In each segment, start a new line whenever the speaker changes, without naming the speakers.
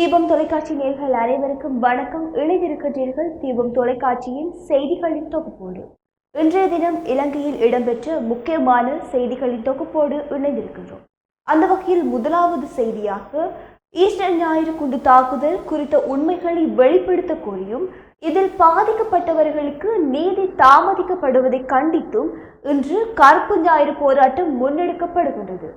தீபம் தொலைக்காட்சி நேயர்கள் அனைவருக்கும் வணக்கம். இணைந்திருக்கின்றீர்கள் தீபம் தொலைக்காட்சியின் செய்திகளின் தொகுப்போடு. இன்றைய தினம் இலங்கையில் இடம்பெற்ற முக்கியமான செய்திகளின் தொகுப்போடு இணைந்திருக்கின்றோம். அந்த வகையில் முதலாவது செய்தியாக ஈஸ்டர் ஞாயிறு குண்டு தாக்குதல் குறித்த உண்மைகளை வெளிப்படுத்த கோரியும் இதில் பாதிக்கப்பட்டவர்களுக்கு நீதி தாமதிக்கப்படுவதை கண்டித்தும் இன்று கருப்பு ஞாயிறு போராட்டம் முன்னெடுக்கப்படுகின்றது.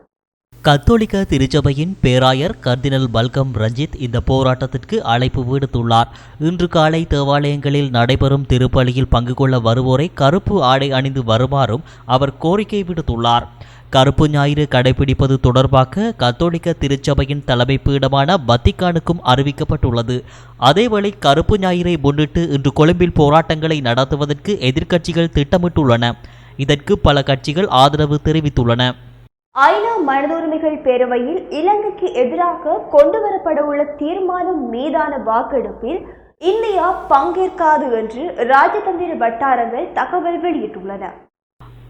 கத்தோலிக்க திருச்சபையின் பேராயர் கர்தினல் பல்கம் ரஞ்சித் இந்த போராட்டத்திற்கு அழைப்பு விடுத்துள்ளார். இன்று காலை தேவாலயங்களில் நடைபெறும் திருப்பலியில் பங்கு கொள்ள வருவோரை கருப்பு ஆடை அணிந்து வருமாறும் அவர் கோரிக்கை விடுத்துள்ளார். கருப்பு ஞாயிறு கடைபிடிப்பது தொடர்பாக கத்தோலிக்க திருச்சபையின் தலைமை பீடமான வத்திக்கானுக்கும் அறிவிக்கப்பட்டுள்ளது. அதேவேளை கருப்பு ஞாயிறை முன்னிட்டு இன்று கொழும்பில் போராட்டங்களை நடத்துவதற்கு எதிர்க்கட்சிகள் திட்டமிட்டுள்ளன. இதற்கு பல கட்சிகள் ஆதரவு தெரிவித்துள்ளன.
ஐநா மனித உரிமைகள் பேரவையில் இலங்கைக்கு எதிராக கொண்டுவரப்படவுள்ள தீர்மானம் மீதான வாக்கெடுப்பில் இந்தியா பங்கேற்காது என்று ராஜதந்திர வட்டாரங்கள் தகவல் வெளியிட்டுள்ளன.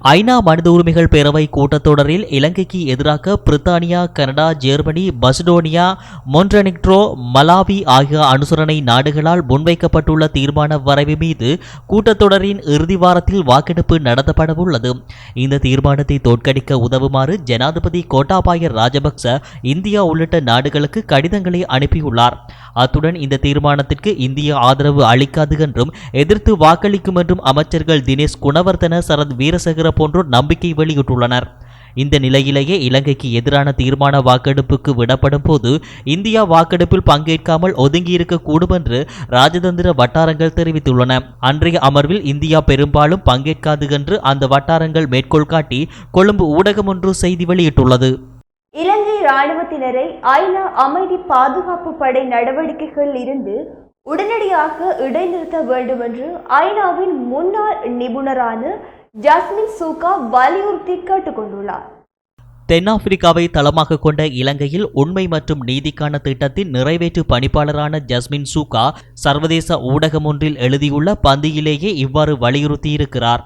ஐநா மனித உரிமைகள் பேரவை கூட்டத்தொடரில் இலங்கைக்கு எதிராக பிரித்தானியா, கனடா, ஜெர்மனி, மசிடோனியா, மொன்டெனிக்ரோ, மலாவி ஆகிய அனுசரணை நாடுகளால் முன்வைக்கப்பட்டுள்ள தீர்மான வரைவு மீது கூட்டத்தொடரின் இறுதி வாரத்தில் வாக்கெடுப்பு நடத்தப்படவுள்ளது. இந்த தீர்மானத்தை தோற்கடிக்க உதவுமாறு ஜனாதிபதி கோட்டாபாய ராஜபக்ச இந்தியா உள்ளிட்ட நாடுகளுக்கு கடிதங்களை அனுப்பியுள்ளார். அத்துடன் இந்த தீர்மானத்திற்கு இந்தியா ஆதரவு அளிக்காது என்றும் எதிர்த்து வாக்களிக்கும் என்றும் அமைச்சர்கள் தினேஷ் குணவர்தன, சரத் வீரசேகர போன்றோர் நம்பிக்கை வெளியிட்டுள்ளனர். இந்த நிலையிலேயே இலங்கைக்கு எதிரான தீர்மான வாக்கெடுப்புக்கு விடப்படும் போது இந்தியா வாக்கெடுப்பில் பங்கேற்காமல் ஒதுங்கியிருக்க கூடும் என்று ராஜதந்திர வட்டாரங்கள் தெரிவித்துள்ளன. அன்றைய அமர்வில் இந்தியா பெரும்பாலும் பங்கேற்காது என்று அந்த வட்டாரங்கள் மேற்கோள் காட்டி கொழும்பு ஊடகம் ஒன்று செய்தி வெளியிட்டுள்ளது.
இலங்கை இராணுவத்தினரை ஐநா அமைதி பாதுகாப்பு படை நடவடிக்கைகளில் இருந்து உடனடியாக இடைநிறுத்த வேண்டும் என்று ஐநாவின் முன்னாள் நிபுணரான ஜஸ்மின் சூகா வலியுறுத்தி கேட்டுக்கொண்டுள்ளார்.
தென்னாப்பிரிக்காவை தளமாக கொண்ட இலங்கையில் உண்மை மற்றும் நீதிக்கான திட்டத்தின் நிறைவேற்று பணிப்பாளரான ஜஸ்மின் சூகா சர்வதேச ஊடகம் ஒன்றில் எழுதியுள்ள பந்தியிலேயே இவ்வாறு வலியுறுத்தியிருக்கிறார்.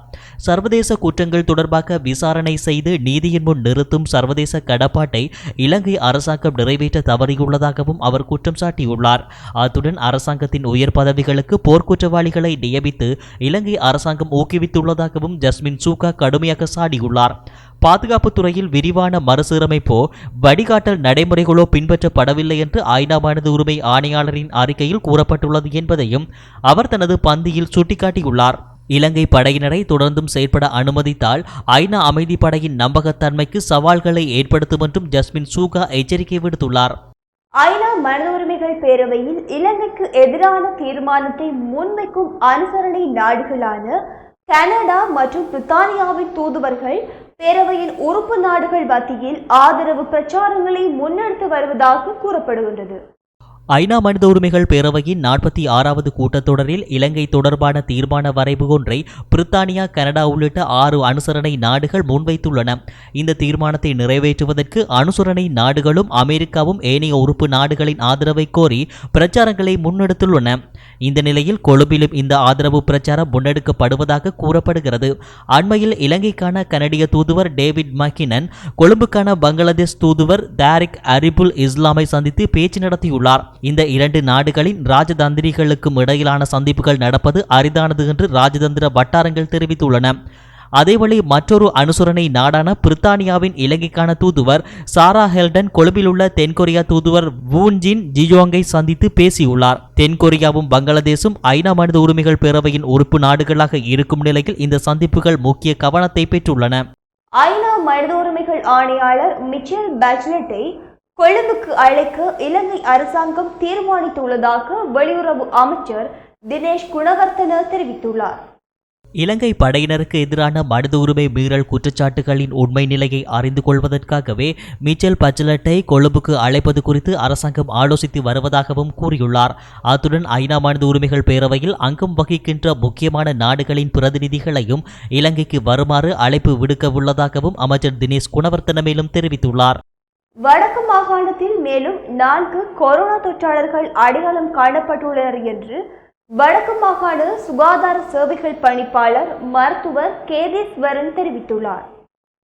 சர்வதேச குற்றங்கள் தொடர்பாக விசாரணை செய்து நீதியின் முன் நிறுத்தும் சர்வதேச கடப்பாட்டை இலங்கை அரசாங்கம் நிறைவேற்ற தவறியுள்ளதாகவும் அவர் குற்றம் சாட்டியுள்ளார். அத்துடன் அரசாங்கத்தின் உயர் பதவிகளுக்கு போர்க்குற்றவாளிகளை நியமித்து இலங்கை அரசாங்கம் ஊக்குவித்துள்ளதாகவும் ஜஸ்மின் சூகா கடுமையாக சாடியுள்ளார். பாதுகாப்பு துறையில் விரிவான மறுசீரமைப்போ வழிகாட்டல் நடைமுறைகளோ பின்பற்றப்படவில்லை என்று ஐநா மனித உரிமை ஆணையாளரின் அறிக்கையில் கூறப்பட்டுள்ளது என்பதையும் அவர் தனது பந்தியில் சுட்டிக்காட்டியுள்ளார். இலங்கை படையினரை தொடர்ந்தும் செயற்பட அனுமதித்தால் ஐநா அமைதி படையின் நம்பகத்தன்மைக்கு சவால்களை ஏற்படுத்தும் என்றும் ஜஸ்மின் சூகா எச்சரிக்கை விடுத்துள்ளார்.
ஐநா மனித உரிமைகள் பேரவையில் இலங்கைக்கு எதிரான தீர்மானத்தை முன்வைக்கும் அனுசரணை நாடுகளான கனடா மற்றும் பிரித்தானியாவின் தூதுவர்கள் பேரவையின் உறுப்பு நாடுகள் மத்தியில் ஆதரவு பிரச்சாரங்களை முன்னெடுத்து வருவதாக கூறப்படுகின்றது.
ஐநா மனித உரிமைகள் பேரவையின் 46வது கூட்டத்தொடரில் இலங்கை தொடர்பான தீர்மான வரைவு ஒன்றை பிரித்தானியா, கனடா உள்ளிட்ட 6 அனுசரணை நாடுகள் முன்வைத்துள்ளன. இந்த தீர்மானத்தை நிறைவேற்றுவதற்கு அனுசரணை நாடுகளும் அமெரிக்காவும் ஏனைய உறுப்பு நாடுகளின் ஆதரவை கோரி பிரச்சாரங்களை முன்னெடுத்துள்ளன. இந்த நிலையில் கொழும்பிலும் இந்த ஆதரவு பிரச்சாரம் முன்னெடுக்கப்படுவதாக கூறப்படுகிறது. அண்மையில் இலங்கைக்கான கனடிய தூதுவர் டேவிட் மக்கினன் கொழும்புக்கான பங்களாதேஷ் தூதுவர் தாரிக் அரிபுல் இஸ்லாமை சந்தித்து பேச்சு நடத்தியுள்ளார். இந்த 2 நாடுகளின் ராஜதந்திரிகளுக்கும் இடையிலான சந்திப்புகள் நடப்பது அரிதானது என்று ராஜதந்திர வட்டாரங்கள் தெரிவித்துள்ளன. அதேவேளை மற்றொரு அனுசரணை நாடான பிரித்தானியாவின் இலங்கைக்கான தூதுவர் சாரா ஹெல்டன் கொழும்பில் உள்ள தென்கொரியா தூதுவர் வூன்ஜின் ஜியோங்கை சந்தித்து பேசியுள்ளார். தென்கொரியாவும் பங்களாதேசும் ஐநா மனித உரிமைகள் பேரவையின் உறுப்பு நாடுகளாக இருக்கும் நிலையில் இந்த சந்திப்புகள் முக்கிய கவனத்தை பெற்றுள்ளன.
ஐநா மனித உரிமைகள் ஆணையாளர் மிச்சல் பாச்லெட்டை கொழும்புக்கு அழைக்க இலங்கை அரசாங்கம் தீர்மானித்துள்ளதாக வெளியுறவு அமைச்சர் தினேஷ் குணவர்தன தெரிவித்துள்ளார்.
இலங்கை படையினருக்கு எதிரான மனித உரிமை மீறல் குற்றச்சாட்டுகளின் உண்மை நிலையை அறிந்து கொள்வதற்காகவே மிச்சல் பச்சலட்டை கொழும்புக்கு அழைப்பது குறித்து அரசாங்கம் ஆலோசித்து வருவதாகவும் கூறியுள்ளார். அத்துடன் ஐநா மனித உரிமைகள் பேரவையில் அங்கம் வகிக்கின்ற முக்கியமான நாடுகளின் பிரதிநிதிகளையும் இலங்கைக்கு வருமாறு அழைப்பு விடுக்க உள்ளதாகவும் அமைச்சர் தினேஷ் குணவர்தன மேலும் தெரிவித்துள்ளார்.
வடக்கு மாகாணத்தில் மேலும் 4 கொரோனா தொற்றாளர்கள் அடையாளம் காணப்பட்டுள்ளனர் என்று வடக்கு மாகாண சுகாதார சேவைகள் பணிப்பாளர் மருத்துவர் கேதேஸ்வரன் தெரிவித்துள்ளார்.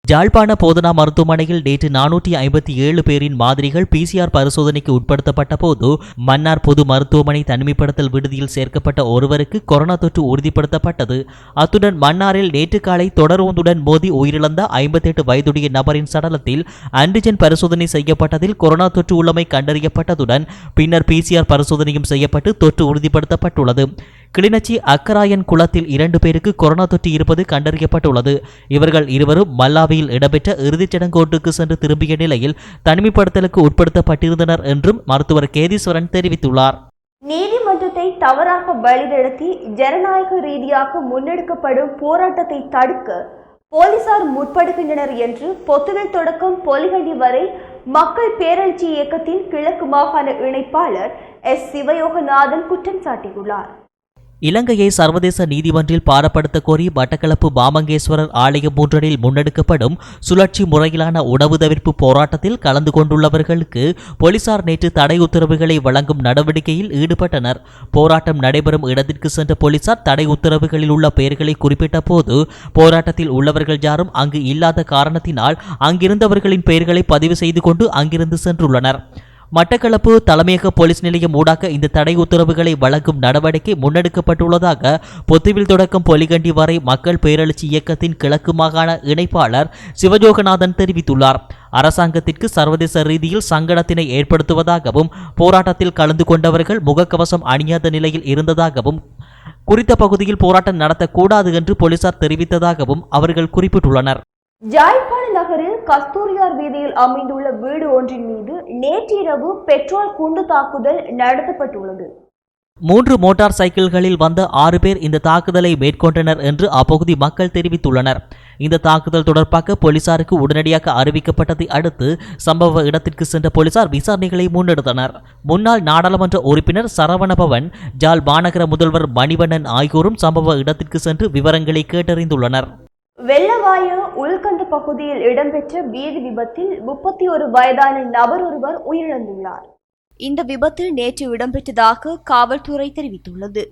யாழ்ப்பாண போதனா மருத்துவமனையில் நேற்று 457 பேரின் மாதிரிகள் PCR பரிசோதனைக்கு உட்படுத்தப்பட்ட போது மன்னார் பொது மருத்துவமனை தனிமைப்படுத்தல் விடுதியில் சேர்க்கப்பட்ட ஒருவருக்கு கொரோனா தொற்று உறுதிப்படுத்தப்பட்டது. அத்துடன் மன்னாரில் நேற்று காலை தொடர்வந்துடன் மோதி உயிரிழந்த 58 வயதுடைய நபரின் சடலத்தில் ஆன்டிஜென் பரிசோதனை செய்யப்பட்டதில் கொரோனா தொற்று உள்ளமை கண்டறியப்பட்டதுடன் பின்னர் PCR பரிசோதனையும் செய்யப்பட்டு தொற்று உறுதிப்படுத்தப்பட்டுள்ளது. கிளிநொச்சி அக்கராயன் குளத்தில் 2 பேருக்கு கொரோனா தொற்று இருப்பது கண்டறியப்பட்டுள்ளது. இவர்கள் இருவரும் மல்லாவியில் இடம்பெற்ற இறுதிச் சடங்கோட்டுக்கு சென்று திரும்பிய நிலையில் தனிமைப்படுத்தலுக்கு உட்படுத்தப்பட்டிருந்தனர் என்றும் மருத்துவர் கேதீஸ்வரன் தெரிவித்துள்ளார்.
நீதிமன்றத்தை தவறாக வழிநடத்தி ஜனநாயக ரீதியாக முன்னெடுக்கப்படும் போராட்டத்தை தடுக்க போலீசார் முற்படுகின்றனர் என்று பொத்துவில் தொடக்கம் பொலிகண்டி வரை மக்கள் பேரெழுச்சி இயக்கத்தின் கிழக்கு மாகாண இணைப்பாளர் சிவயோகநாதன் குற்றம் சாட்டியுள்ளார்.
இலங்கையை சர்வதேச நீதிமன்றில் பாரப்படுத்த கோரி மட்டக்களப்பு பாமங்கேஸ்வரர் ஆலயம் ஒன்றில் முன்னெடுக்கப்படும் சுழற்சி முறையிலான உணவு தவிர்ப்பு போராட்டத்தில் கலந்து கொண்டுள்ளவர்களுக்கு போலீசார் நேற்று தடை உத்தரவுகளை வழங்கும் நடவடிக்கையில் ஈடுபட்டனர். போராட்டம் நடைபெறும் இடத்திற்கு சென்ற போலீசார் தடை உத்தரவுகளில் உள்ள பெயர்களை குறிப்பிட்ட போது போராட்டத்தில் உள்ளவர்கள் யாரும் அங்கு இல்லாத காரணத்தினால் அங்கிருந்தவர்களின் பெயர்களை பதிவு செய்து கொண்டு அங்கிருந்து சென்றுள்ளனர். மட்டக்களப்பு தலைமையக போலீஸ் நிலையம் ஊடாக இந்த தடை உத்தரவுகளை வழங்கும் நடவடிக்கை முன்னெடுக்கப்பட்டுள்ளதாக பொத்துவில் தொடக்கம் பொலிகண்டி வரை மக்கள் பேரெழுச்சி இயக்கத்தின் கிழக்கு மாகாண இணைப்பாளர் சிவயோகநாதன் தெரிவித்துள்ளார். அரசாங்கத்திற்கு சர்வதேச ரீதியில் சங்கடத்தினை ஏற்படுத்துவதாகவும் போராட்டத்தில் கலந்து கொண்டவர்கள் முகக்கவசம் அணியாத நிலையில் இருந்ததாகவும் குறித்த பகுதியில் போராட்டம் நடத்தக்கூடாது என்று போலீசார் தெரிவித்ததாகவும் அவர்கள் குறிப்பிட்டுள்ளனர்.
யாழ்ப்பாண நகரில் கஸ்தூரியார் வீதியில் அமைந்துள்ள வீடு ஒன்றின் மீது நேற்றிரவு பெட்ரோல் குண்டு தாக்குதல் நடத்தப்பட்டுள்ளது.
3 மோட்டார் சைக்கிள்களில் வந்த 6 பேர் இந்த தாக்குதலை மேற்கொண்டனர் என்று அப்பகுதி மக்கள் தெரிவித்துள்ளனர். இந்த தாக்குதல் தொடர்பாக போலீசாருக்கு உடனடியாக அறிவிக்கப்பட்டதை அடுத்து சம்பவ இடத்திற்கு சென்ற போலீசார் விசாரணைகளை முன்னெடுத்தனர். முன்னாள் நாடாளுமன்ற உறுப்பினர் சரவணபவன், ஜாழ் மாநகர முதல்வர் மணிவண்ணன் ஆகியோரும் சம்பவ இடத்திற்கு சென்று விவரங்களை கேட்டறிந்துள்ளனர்.
வெள்ளவாய உள்கந்த பகுதியில் இடம்பெற்ற வீதி விபத்தில் 31 வயதான நபர் ஒருவர் உயிரிழந்துள்ளார். இந்த விபத்தில் நேற்று இடம்பெற்றதாக காவல்துறை தெரிவித்துள்ளது.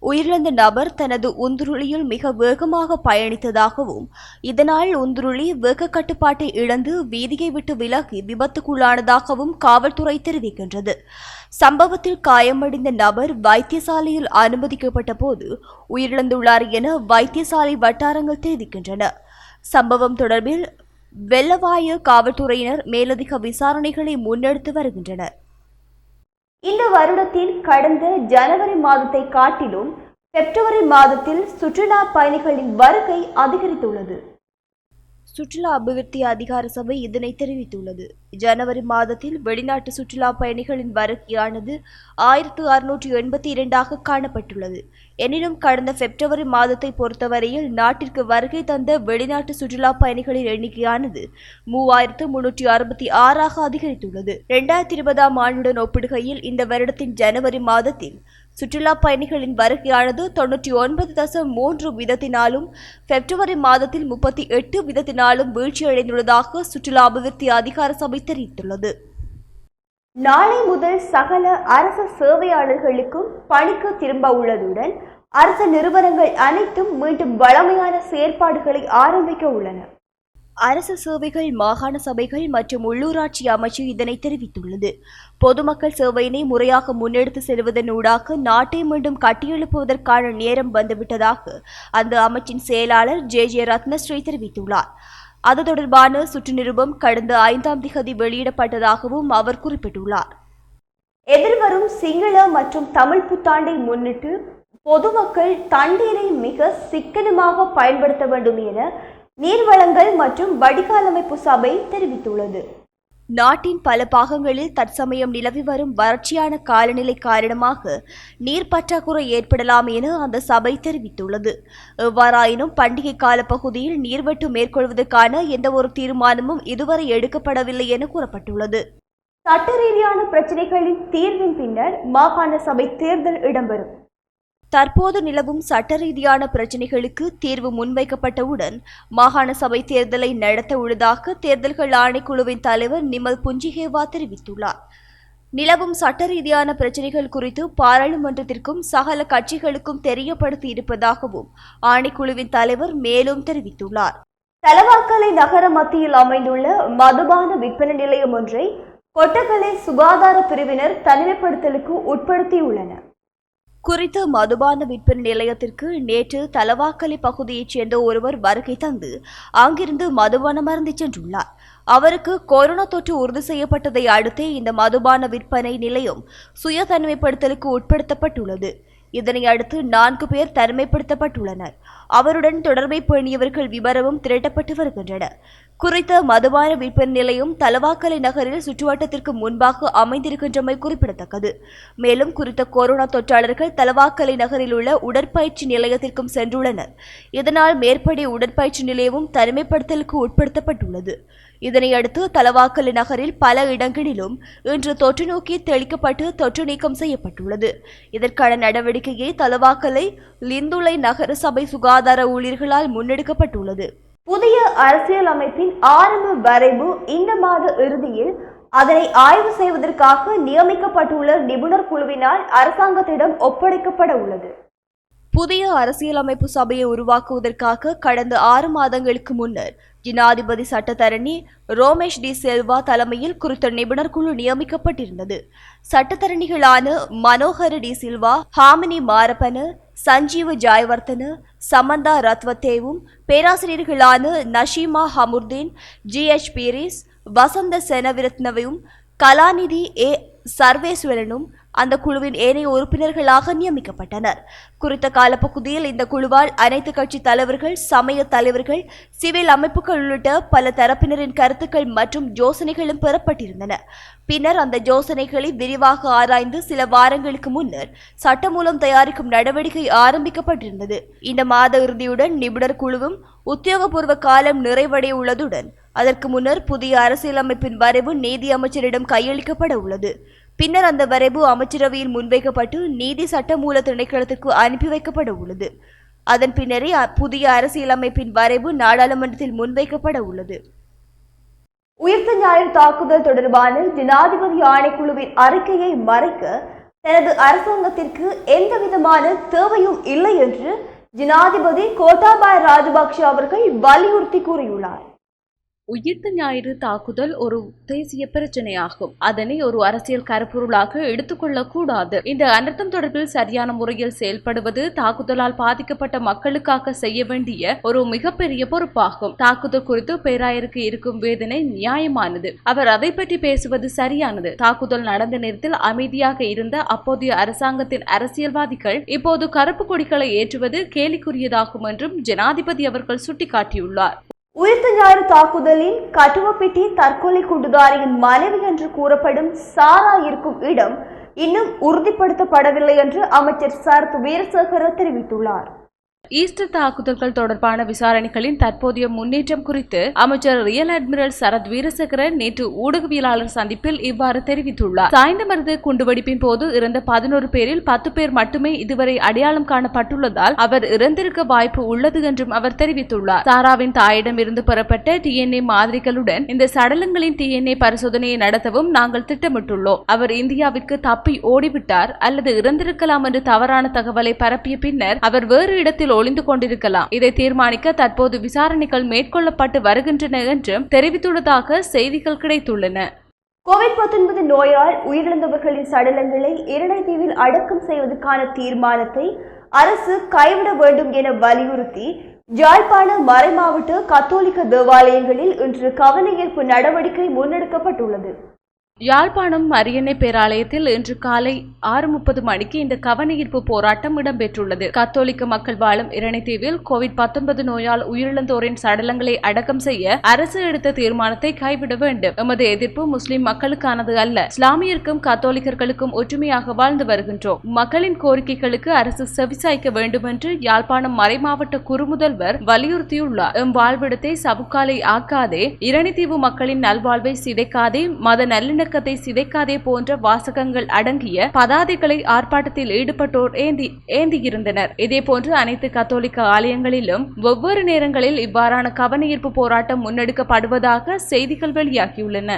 உயிரிழந்த நபர் தனது உந்துருளியில் மிக வேகமாக பயணித்ததாகவும் இதனால் உந்துருளி வேக கட்டுப்பாட்டை இழந்து வீதியை விட்டு விலகி விபத்துக்குள்ளானதாகவும் காவல்துறை தெரிவிக்கின்றது. சம்பவத்தில் காயமடைந்த நபர் வைத்தியசாலையில் அனுமதிக்கப்பட்ட போது உயிரிழந்துள்ளார் என வைத்தியசாலை வட்டாரங்கள் தெரிவிக்கின்றன. சம்பவம் தொடர்பில் வெள்ளவாய காவல்துறையினர் மேலதிக விசாரணைகளை முன்னெடுத்து வருகின்றனர். இந்த வருடத்தின் கடந்த ஜனவரி மாதத்தை காட்டிலும் பிப்ரவரி மாதத்தில் சுற்றுலா பயணிகளின் வருகை அதிகரித்துள்ளது. சுற்றுலா அபிவிருத்தி அதிகார சபை இதனை தெரிவித்துள்ளது. ஜனவரி மாதத்தில் வெளிநாட்டு சுற்றுலா பயணிகளின் வருகையானது 1682 காணப்பட்டுள்ளது. எனினும் கடந்த பிப்ரவரி மாதத்தை பொறுத்தவரையில் நாட்டிற்கு வருகை தந்த வெளிநாட்டு சுற்றுலா பயணிகளின் எண்ணிக்கையானது 3366 அதிகரித்துள்ளது. 2020 ஆண்டுடன் ஒப்பிடுகையில் இந்த வருடத்தின் ஜனவரி மாதத்தில் சுற்றுலா பயணிகளின் வருகையானது 99.3% பிப்ரவரி மாதத்தில் 38% வீழ்ச்சியடைந்துள்ளதாக சுற்றுலா அபிவிருத்தி அதிகார சபை தெரிவித்துள்ளது. நாளை முதல் சகல அரசு சேவையாளர்களுக்கும் பணிக்கு திரும்ப உள்ளதுடன் அரசு நிறுவனங்கள் அனைத்தும் மீண்டும் வழமையான செயற்பாடுகளை ஆரம்பிக்க உள்ளன. அரசு சேவைகள், மாகாண சபைகள் மற்றும் உள்ளூராட்சி அமைச்சு இதனை தெரிவித்துள்ளது. பொதுமக்கள் சேவையினை முறையாக முன்னெடுத்து செல்வதனூடாக நாட்டை மீண்டும் கட்டியெழுப்புவதற்கான நேரம் வந்துவிட்டதாக அந்த அமைச்சின் செயலாளர் ஜே ரத்னஸ்ரீ தெரிவித்துள்ளார். அது தொடர்பான சுற்று நிருபம் கடந்த 5ஆம் திகதி வெளியிடப்பட்டதாகவும் அவர் குறிப்பிட்டுள்ளார். எதிர்வரும் சிங்கள மற்றும் தமிழ் புத்தாண்டை முன்னிட்டு பொதுமக்கள் தண்ணீரை மிக சிக்கனமாக பயன்படுத்த வேண்டும் என நீர்வளங்கள் மற்றும் வடிகால் அமைப்பு சபை தெரிவித்துள்ளது. நாட்டின் பல பாகங்களில் தற்சமயம் நிலவி வரும் வறட்சியான காலநிலை காரணமாக நீர் பற்றாக்குறை ஏற்படலாம் என அந்த சபை தெரிவித்துள்ளது. எவ்வாறாயினும் பண்டிகை கால பகுதியில் நீர்வெட்டு மேற்கொள்வதற்கான எந்த ஒரு தீர்மானமும் இதுவரை எடுக்கப்படவில்லை என கூறப்பட்டுள்ளது. சட்ட ரீதியான பிரச்சினைகளின் தீர்வின் பின்னர் மாகாண சபை தேர்தல் இடம்பெறும். தற்போது நிலவும் சட்ட ரீதியான பிரச்சினைகளுக்கு தீர்வு முன்வைக்கப்பட்டவுடன் மாகாண சபை தேர்தலை நடத்த உள்ளதாக தேர்தல்கள் ஆணைக்குழுவின் தலைவர் நிமல் புஞ்சிகேவா தெரிவித்துள்ளார். நிலவும் சட்ட ரீதியான பிரச்சினைகள் குறித்து பாராளுமன்றத்திற்கும் சகல கட்சிகளுக்கும் தெரியப்படுத்தி இருப்பதாகவும் ஆணைக்குழுவின் தலைவர் மேலும் தெரிவித்துள்ளார். தலவாக்கலை நகர மத்தியில் அமைந்துள்ள மதுபான விற்பனை நிலையம் ஒன்றை கொட்டக்கலை சுகாதார பிரிவினர் தனிமைப்படுத்தலுக்கு உட்படுத்தியுள்ளனர். குறித்த மதுபான விற்பனை நிலையத்திற்கு நேற்று தலவாக்கலை பகுதியைச் சேர்ந்த ஒருவர் வருகை தந்து அங்கிருந்து மதுபானம் அருந்தி சென்றுள்ளார். அவருக்கு கொரோனா தொற்று உறுதி செய்யப்பட்டதை அடுத்தே இந்த மதுபான விற்பனை நிலையம் சுய தனிமைப்படுத்தலுக்கு உட்படுத்தப்பட்டுள்ளது. இதனை அடுத்து 4 பேர் தனிமைப்படுத்தப்பட்டுள்ளனர். அவருடன் தொடர்பை பேணியவர்கள் விவரமும் திரட்டப்பட்டு வருகின்றனர். குறித்த மதுபான விற்பனை நிலையம் தலவாக்கலை நகரில் சுற்றுவட்டத்திற்கு முன்பாக அமைந்திருக்கின்றமை குறிப்பிடத்தக்கது. மேலும் குறித்த கொரோனா தொற்றாளர்கள் தலவாக்கலை நகரில் உள்ள உடற்பயிற்சி நிலையத்திற்கும் சென்றுள்ளனர். இதனால் மேற்படி உடற்பயிற்சி நிலையமும் தனிமைப்படுத்தலுக்கு உட்படுத்தப்பட்டுள்ளது. இதனையடுத்து தலவாக்கலை நகரில் பல இடங்களிலும் இன்று தொற்று நோக்கி தெளிக்கப்பட்டு தொற்று நீக்கம் செய்யப்பட்டுள்ளது. இதற்கான நடவடிக்கையை தலவாக்கலை லிந்துலை நகர சபை சுகாதார ஊழியர்களால் முன்னெடுக்கப்பட்டுள்ளது. புதிய அரசியல் அமைப்பின் ஆரம்ப வரைவு இந்த மாத இறுதியில் அதனை ஆய்வு செய்வதற்காக நியமிக்கப்பட்டுள்ள நிபுணர் குழுவினால் அரசாங்கத்திடம் ஒப்படைக்கப்பட உள்ளது. புதிய அரசியலமைப்பு சபையை உருவாக்குவதற்காக கடந்த 6 மாதங்களுக்கு முன்னர் ஜனாதிபதி சட்டத்தரணி ரோமேஷ் டி செல்வா தலைமையில் குறித்த நிபுணர் குழு நியமிக்கப்பட்டிருந்தது. சட்டத்தரணிகளான மனோகர D Silva, Gamini Marapana, Sanjeeva ஜாய்வர்தன, Samantha ரத்வத்தேவும், பேராசிரியர்களான நஷீமா ஹமுர்தீன், GH Peiris, Vasantha செனவிரத்னவையும், Kalanidhi A சர்வேஸ்வரனும் அந்த குழுவின் ஏனைய உறுப்பினர்களாக நியமிக்கப்பட்டனர். குறித்த காலப்பகுதியில் இந்த குழுவால் அனைத்து கட்சி தலைவர்கள், சமய தலைவர்கள், சிவில் அமைப்புகள் உள்ளிட்ட பல தரப்பினரின் கருத்துக்கள் மற்றும் யோசனைகளும் பெறப்பட்டிருந்தன. பின்னர் அந்த யோசனைகளை விரிவாக ஆராய்ந்து சில வாரங்களுக்கு முன்னர் சட்டமூலம் தயாரிக்கும் நடவடிக்கை ஆரம்பிக்கப்பட்டிருந்தது. இந்த மாத இறுதியுடன் நிபுணர் குழுவும் உத்தியோகபூர்வ காலம் நிறைவடைய உள்ளதுடன் அதற்கு முன்னர் புதிய அரசியலமைப்பின் வரைவு நீதி அமைச்சரிடம் கையளிக்கப்பட உள்ளது. பின்னர் அந்த வரைவு அமைச்சரவையில் முன்வைக்கப்பட்டு நீதி சட்டமூல திணைக்களத்திற்கு அனுப்பி வைக்கப்பட உள்ளது. அதன் பின்னரே புதிய அரசியலமைப்பின் வரைவு நாடாளுமன்றத்தில் முன்வைக்கப்பட உள்ளது. உயிர்த்த ஞாயிறு தாக்குதல் தொடர்பான ஜனாதிபதி ஆணைக்குழுவின் அறிக்கையை மறைக்க தனது அரசாங்கத்திற்கு எந்தவிதமான தேவையும் இல்லை என்று ஜனாதிபதி கோட்டாபாய ராஜபக்ஷ அவர்கள் வலியுறுத்தி கூறியுள்ளார்.
உயிர்த்த ஞாயிறு தாக்குதல் ஒரு தேசிய பிரச்சனையாகும். அதனை ஒரு அரசியல் கருப்பொருளாக எடுத்துக்கொள்ளக்கூடாது. இந்த அனர்த்தம் தொடர்பில் சரியான முறையில் செயல்படுவது தாக்குதலால் பாதிக்கப்பட்ட மக்களுக்காக செய்ய வேண்டிய ஒரு மிகப்பெரிய பொறுப்பாகும். தாக்குதல் குறித்து பேராயருக்கு இருக்கும் வேதனை நியாயமானது. அவர் அதை பற்றி பேசுவது சரியானது. தாக்குதல் நடந்த நேரத்தில் அமைதியாக இருந்த அப்போதைய அரசாங்கத்தின் அரசியல்வாதிகள் இப்போது கருப்பு கொடிகளை ஏற்றுவது கேலிக்குரியதாகும் என்றும் ஜனாதிபதி அவர்கள் சுட்டிக்காட்டியுள்ளார்.
உயிர்த்த ஞாயிறு தாக்குதலின் கட்டுவப்பிட்டி தற்கொலை குண்டுதாரியின் மனைவி என்று கூறப்படும் சாரா இருக்கும் இடம் இன்னும் உறுதிப்படுத்தப்படவில்லை என்று அமைச்சர் சரத் வீரசேகர தெரிவித்துள்ளார்.
ஈஸ்டர் தாக்குதல்கள் தொடர்பான விசாரணைகளின் தற்போதைய முன்னேற்றம் குறித்து அமைச்சர் ரியல் அட்மிரல் சரத் வீரசேகர நேற்று ஊடகவியலாளர் சந்திப்பில் இவ்வாறு தெரிவித்துள்ளார். சாய்ந்தமருது குண்டுவெடிப்பின் போது இறந்த 11 பேரில் 10 பேர் மட்டுமே இதுவரை அடையாளம் காணப்பட்டுள்ளதால் அவர் இறந்திருக்க வாய்ப்பு உள்ளது என்றும் அவர் தெரிவித்துள்ளார். சாராவின் தாயிடம் இருந்து பெறப்பட்ட DNA மாதிரிகளுடன் இந்த சடலங்களின் DNA பரிசோதனையை நடத்தவும் நாங்கள் திட்டமிட்டுள்ளோம். அவர் இந்தியாவிற்கு தப்பி ஓடிவிட்டார் அல்லது இறந்திருக்கலாம் என்று தவறான தகவலை பரப்பிய பின்னர் அவர் வேறு இடத்தில் ஒளிந்து கொண்டிருக்கலாம். இதை தீர்மானிக்க தற்போது விசாரணைகள் மேற்கொள்ளப்பட்டு வருகின்றன என்றும் தெரிவித்துள்ளதாக செய்திகள் கிடைத்துள்ளன.
COVID-19 நோயால் உயிரிழந்தவர்களின் சடலங்களை இரணைத்தீவில் அடக்கம் செய்வதற்கான தீர்மானத்தை அரசு கைவிட வேண்டும் என வலியுறுத்தி யாழ்ப்பாண மறைமாவட்ட கத்தோலிக்க தேவாலயங்களில் இன்று கவனஈர்ப்பு நடவடிக்கை முன்னெடுக்கப்பட்டுள்ளது.
யாழ்ப்பாணம் அரியணை பேராலயத்தில் இன்று காலை 6:30 மணிக்கு இந்த கவனஈர்ப்பு போராட்டம் இடம்பெற்றுள்ளது. கத்தோலிக்க மக்கள் வாழும் இரணைத்தீவில் COVID-19 நோயால் உயிரிழந்தோரின் சடலங்களை அடக்கம் செய்ய அரசு எடுத்த தீர்மானத்தை கைவிட வேண்டும். எமது எதிர்ப்பு முஸ்லிம் மக்களுக்கானது அல்ல. இஸ்லாமியருக்கும் கத்தோலிக்கர்களுக்கும் ஒற்றுமையாக வாழ்ந்து வருகின்றோம். மக்களின் கோரிக்கைகளுக்கு அரசு செவிசாய்க்க வேண்டும் என்று யாழ்ப்பாணம் மறைமாவட்ட குறுமுதல்வர் வலியுறுத்தியுள்ளார். எம் வாழ்விடத்தை சவுக்காலை ஆக்காதே, இரணைத்தீவு மக்களின் நல்வாழ்வை சிதைக்காதே, மத நல்லிணக்க சிதைக்காதே போன்ற வாசகங்கள் அடங்கிய பதாதைகளை ஆர்ப்பாட்டத்தில் ஈடுபட்டோர் ஏந்தியிருந்தனர். இதேபோன்று அனைத்து கத்தோலிக்க ஆலயங்களிலும் வெவ்வேறு நேரங்களில் இவ்வாறான கவனஈர்ப்பு போராட்டம் முன்னெடுக்கப்படுவதாக செய்திகள் வெளியாகியுள்ளன.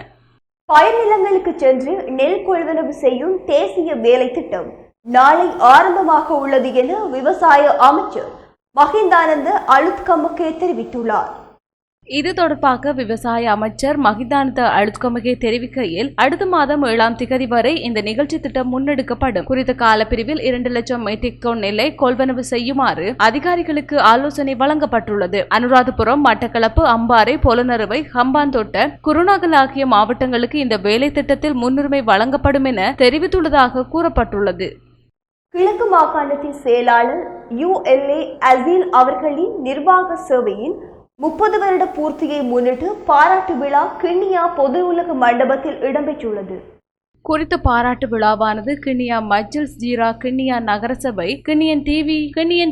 பயிர் நிலங்களுக்கு சென்று நெல் கொள்வனவு செய்யும் தேசிய வேலை திட்டம் நாளை ஆரம்பமாக உள்ளது என விவசாய அமைச்சர் மஹிந்தானந்த அலுத்கமக்கே தெரிவித்துள்ளார்.
இது தொடர்பாக விவசாய அமைச்சர் மகிதானந்த அழுத்கமகே தெரிவிக்கையில் அடுத்த மாதம் 7ஆம் திகதி வரை இந்த நிகழ்ச்சி திட்டம் முன்னெடுக்கப்படும். குறித்த காலப்பிரிவில் 2 லட்சம் மெட்ரிக் டன் நெல்லை கொள்வனவு செய்யுமாறு அதிகாரிகளுக்கு ஆலோசனை வழங்கப்பட்டுள்ளது. அனுராதபுரம், மட்டக்களப்பு, அம்பாறை, பொலனறுவை, ஹம்பாந்தோட்ட, குருநாகல் ஆகிய மாவட்டங்களுக்கு இந்த வேலை திட்டத்தில் முன்னுரிமை வழங்கப்படும் என தெரிவித்துள்ளதாக கூறப்பட்டுள்ளது.
கிழக்கு மாகாணத்தின் செயலாளர் ULA அசீல் அவர்களின் நிர்வாக சேவையின் 30 வருட பூர்த்தியை முன்னிட்டு பாராட்டு விழா கிண்ணியா பொது உலக மண்டபத்தில் இடம்பெற்றுள்ளது.
குறித்த பாராட்டு விழாவானது கிண்ணியா மஜ்லிஸ் ஜீரா, கிண்ணியா நகரசபை, கிண்ணியன்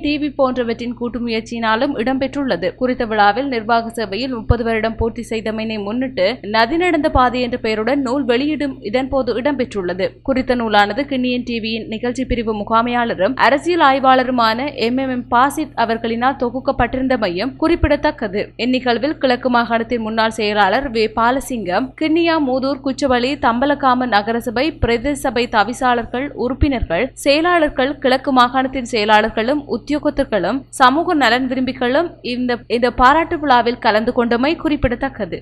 டிவி போன்றவற்றின் கூட்டு முயற்சியினாலும் இடம்பெற்றுள்ளது. குறித்த விழாவில் நிர்வாக சபையில் 30 வருடம் பூர்த்தி செய்தமையினை முன்னிட்டு நதி நடந்த பாதை என்ற பெயருடன் நூல் வெளியிடும் இதன்போது இடம்பெற்றுள்ளது. குறித்த நூலானது கிண்ணியன் டிவியின் நிகழ்ச்சி பிரிவு முகாமையாளரும் அரசியல் ஆய்வாளருமான MMM பாசித் அவர்களினால் தொகுக்கப்பட்டிருந்தமையும் குறிப்பிடத்தக்கது. இந்நிகழ்வில் கிழக்கு மாகாணத்தின் முன்னாள் செயலாளர் வே பாலசிங்கம், கிண்ணியா, மூதூர், குச்சவெளி, தம்பலகாம நகர சபை, பிரதேச சபை தவிசாளர்கள், உறுப்பினர்கள், செயலாளர்கள், கிழக்கு மாகாணத்தின் செயலாளர்களும் உத்தியோகத்தர்களும் சமூக நலன் விரும்பிகளும் இந்த பாராட்டு விழாவில் கலந்து கொண்டமை குறிப்பிடத்தக்கது.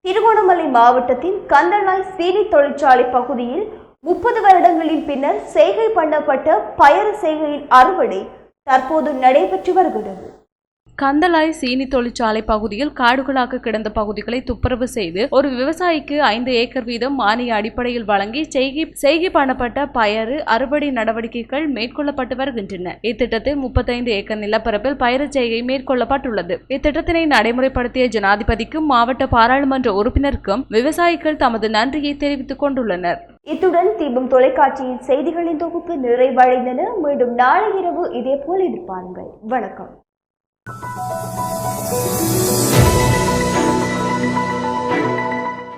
திருகோணமலை மாவட்டத்தின் கந்தளாய் சீனி தொழிற்சாலை பகுதியில் 30 வருடங்களின் பின்னர் செய்கை பண்ணப்பட்ட பயறு செய்கையின் அறுவடை தற்போது நடைபெற்று வருகிறது.
கந்தளாய் சீனி தொழிற்சாலை பகுதியில் காடுகளாக கிடந்த பகுதிகளை துப்புரவு செய்து ஒரு விவசாயிக்கு 5 ஏக்கர் வீதம் மானிய அடிப்படையில் வழங்கி செய்கை பண்ணப்பட்ட பயறு அறுவடை நடவடிக்கைகள் மேற்கொள்ளப்பட்டு வருகின்றன. இத்திட்டத்தில் 35 ஏக்கர் நிலப்பரப்பில் பயறு செய்கை மேற்கொள்ளப்பட்டுள்ளது. இத்திட்டத்தினை நடைமுறைப்படுத்திய ஜனாதிபதிக்கும் மாவட்ட பாராளுமன்ற உறுப்பினருக்கும் விவசாயிகள் தமது நன்றியை தெரிவித்துக் கொண்டுள்ளனர்.
இத்துடன் தீபம் தொலைக்காட்சியின் செய்திகளின் தொகுப்பு நிறைவடைந்தன. மீண்டும் நாளை இரவு இதே போல் எதிர்பாருங்கள். வணக்கம்.